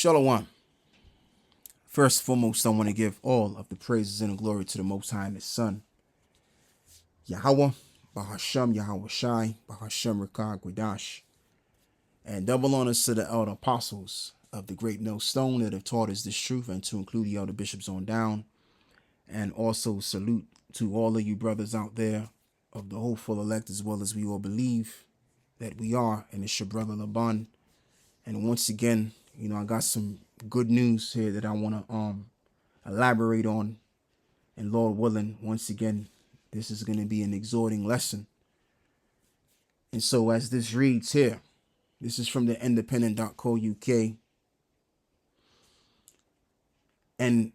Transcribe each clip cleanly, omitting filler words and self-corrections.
Shalom. First and foremost, I want to give all of the praises and the glory to the Most High and His Son, Yahweh, Bahasham, Yahweh Shai, Bahasham Rakah Gwadash, and double honors to the elder apostles of the great millstone that have taught us this truth, and to include the elder bishops on down, and also salute to all of you brothers out there of the hopeful elect, as well as we all believe that we are, and it's your brother Laban. And once again, I got some good news here that I want to elaborate on, and Lord willing, once again, this is going to be an exhorting lesson. And so as this reads here, this is from the independent.co.uk, and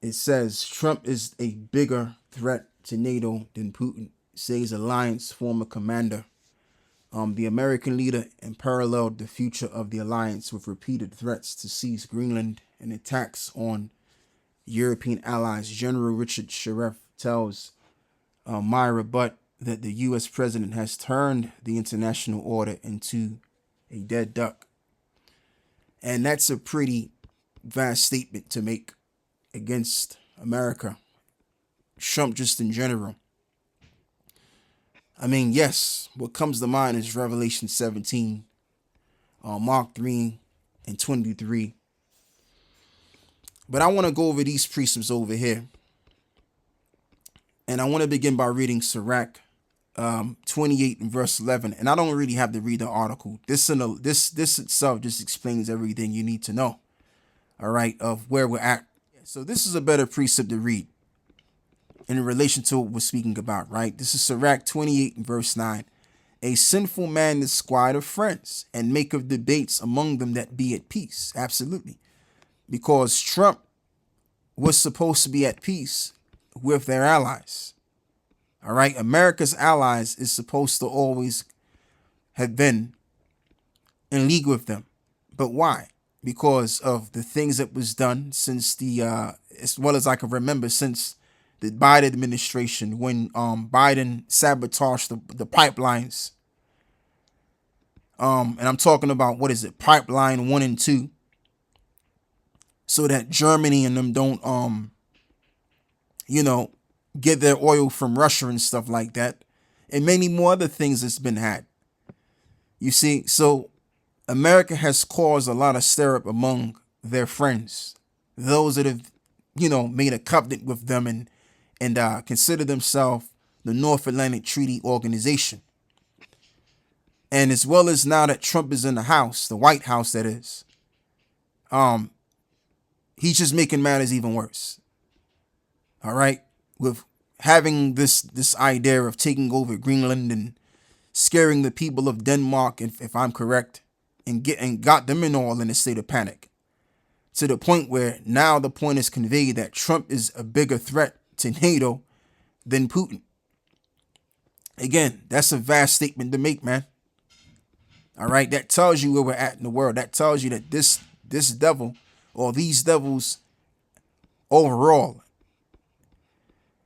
it says Trump is a bigger threat to NATO than Putin, says alliance former commander. The American leader paralleled the future of the alliance with repeated threats to seize Greenland and attacks on European allies. General Richard Sharef tells Myra Butt that the U.S. president has turned the international order into a dead duck. And that's a pretty vast statement to make against America, Trump just in general. I mean, yes, what comes to mind is Revelation 17, Mark 3 and 23. But I want to go over these precepts over here. And I want to begin by reading Sirach 28 and verse 11. And I don't really have to read the article. This itself just explains everything you need to know, all right, of where we're at. So this is a better precept to read in relation to what we're speaking about, right? This is Sirach 28 and verse 9. A sinful man is squire of friends, and make of debates among them that be at peace. Absolutely. Because Trump was supposed to be at peace with their allies. All right. America's allies is supposed to always have been in league with them. But why? Because of the things that was done since as well as I can remember, since the Biden administration, when Biden sabotaged the pipelines. And I'm talking about, what is it? Pipeline 1 and 2. So that Germany and them don't, get their oil from Russia and stuff like that. And many more other things that's been had. You see, so America has caused a lot of stir up among their friends. Those that have, made a covenant with them and consider themselves the North Atlantic Treaty Organization. And as well as now that Trump is in the House, the White House that is, he's just making matters even worse. All right, with having this idea of taking over Greenland and scaring the people of Denmark, if I'm correct, and got them in all in a state of panic, to the point where now the point is conveyed that Trump is a bigger threat to NATO than Putin. Again, that's a vast statement to make, man. All right, that tells you where we're at in the world. That tells you that this devil, or these devils overall,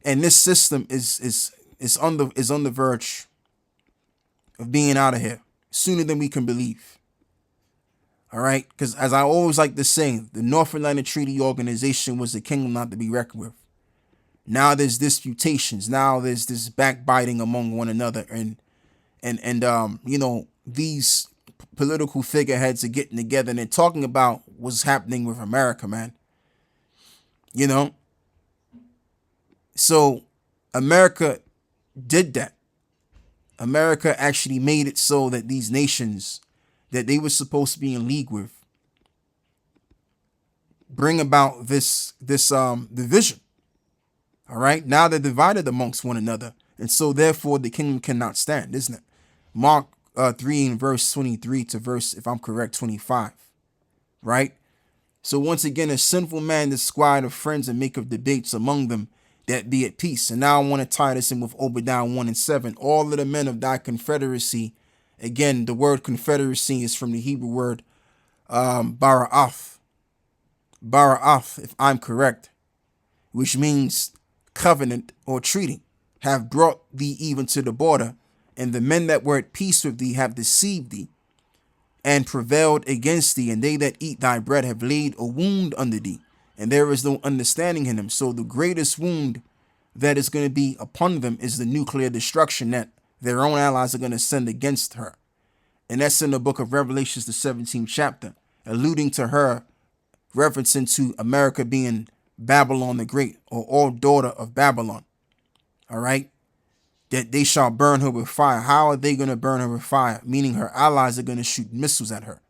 and this system is on the verge of being out of here sooner than we can believe. All right, because as I always like to say, the North Atlantic Treaty Organization was a kingdom not to be reckoned with. Now there's disputations. Now there's this backbiting among one another, and these political figureheads are getting together and they're talking about what's happening with America, man. So America did that. America actually made it so that these nations that they were supposed to be in league with bring about this division. All right. Now they're divided amongst one another. And so therefore the kingdom cannot stand, isn't it? Mark 3 and verse 23 to verse, if I'm correct, 25. Right. So once again, a sinful man is squire of friends and make of debates among them that be at peace. And now I want to tie this in with Obadiah 1 and 7. All of the men of thy confederacy. Again, the word confederacy is from the Hebrew word bara'ath. Bara'ath, if I'm correct, which means covenant or treaty, have brought thee even to the border, and the men that were at peace with thee have deceived thee. and prevailed against thee, and they that eat thy bread have laid a wound under thee, and there is no understanding in them. So the greatest wound that is going to be upon them is the nuclear destruction that their own allies are going to send against her. And that's in the book of Revelations, the 17th chapter, alluding to her, referencing to America being Babylon the Great, or all daughter of Babylon. All right. That they shall burn her with fire. How are they going to burn her with fire? Meaning her allies are going to shoot missiles at her.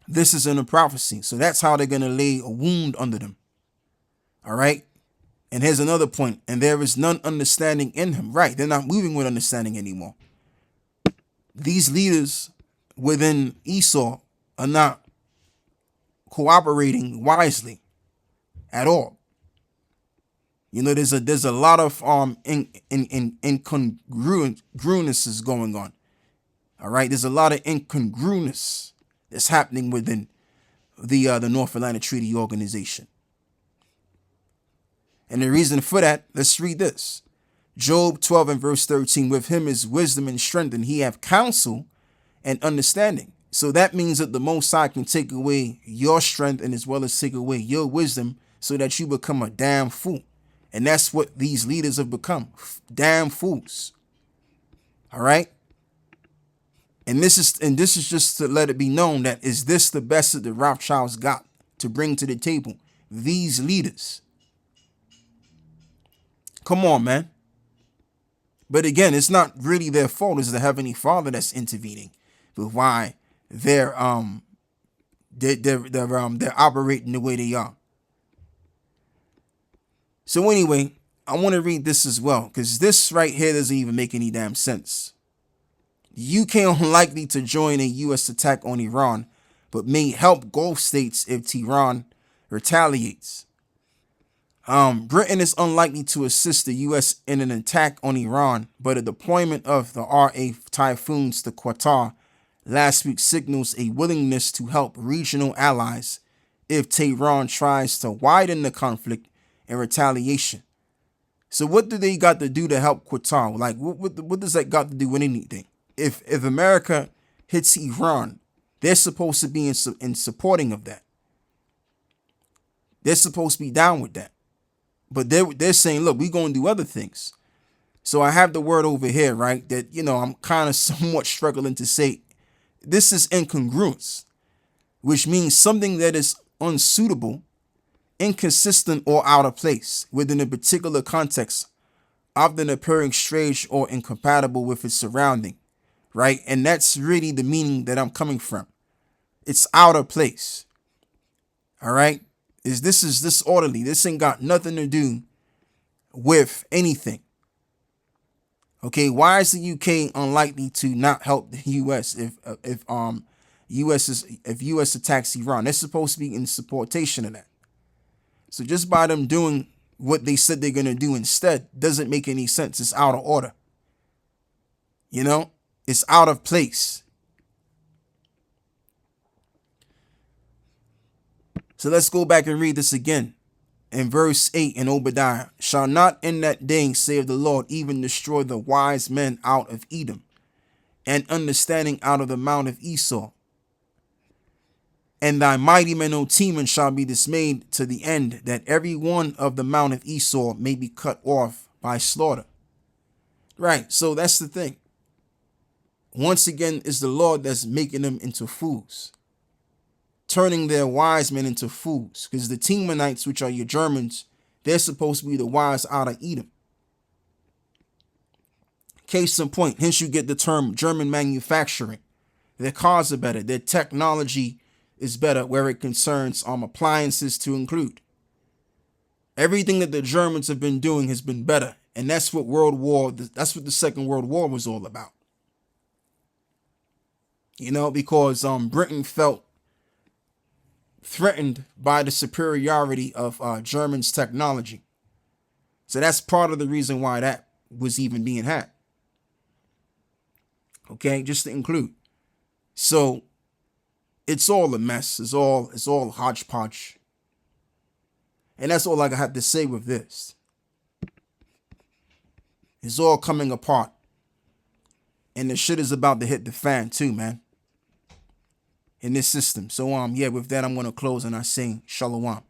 This is in a prophecy. So that's how they're going to lay a wound under them. All right. And here's another point. And there is none understanding in him. Right. They're not moving with understanding anymore. These leaders within Esau are not cooperating wisely at all. You know, there's a lot of incongruences going on. All right, there's a lot of incongruence that's happening within the North Atlantic Treaty Organization. And the reason for that, let's read this. Job 12 and verse 13, with him is wisdom and strength, and he have counsel and understanding. So that means that the Most High can take away your strength and as well as take away your wisdom so that you become a damn fool. And that's what these leaders have become. Damn fools. All right. And this is just to let it be known that is this the best that the Rothschilds got to bring to the table? These leaders. Come on, man. But again, it's not really their fault. It's the Heavenly Father that's intervening with why they're operating the way they are. So anyway, I want to read this as well, because this right here doesn't even make any damn sense. UK unlikely to join a U.S. attack on Iran, but may help Gulf states if Tehran retaliates. Britain is unlikely to assist the U.S. in an attack on Iran, but a deployment of the RA Typhoons to Qatar last week signals a willingness to help regional allies if Tehran tries to widen the conflict in retaliation. So what do they got to do to help Qatar? Like, what does that got to do with anything? If America hits Iran, they're supposed to be in supporting of that. They're supposed to be down with that. But they're saying, look, we're going to do other things. So I have the word over here, right, that, you know, I'm kind of somewhat struggling to say. This is incongruence, which means something that is unsuitable, inconsistent, or out of place within a particular context, often appearing strange or incompatible with its surrounding, right? And that's really the meaning that I'm coming from. It's out of place. All right. This is disorderly. This ain't got nothing to do with anything. Okay, why is the UK unlikely to not help the US if US attacks Iran? They're supposed to be in supportation of that. So just by them doing what they said they're gonna do instead doesn't make any sense. It's out of order. You know, it's out of place. So let's go back and read this again. In verse 8 in Obadiah, shall not in that day, save the Lord, even destroy the wise men out of Edom, and understanding out of the mount of Esau. And thy mighty men, O Teman, shall be dismayed to the end, that every one of the mount of Esau may be cut off by slaughter. Right, so that's the thing. Once again, it's the Lord that's making them into fools, turning their wise men into fools, because the Temanites, which are your Germans, they're supposed to be the wise out of Edom. Case in point, hence you get the term German manufacturing. Their cars are better. Their technology is better where it concerns appliances to include. Everything that the Germans have been doing has been better. And that's what that's what the Second World War was all about. You know, because Britain felt threatened by the superiority of Germans' technology. So that's part of the reason why that was even being had. Okay, just to include. So it's all a mess. It's all hodgepodge. And that's all I have to say with this. It's all coming apart. And the shit is about to hit the fan too, man. In this system. So yeah, with that I'm gonna close and I sing Shalom.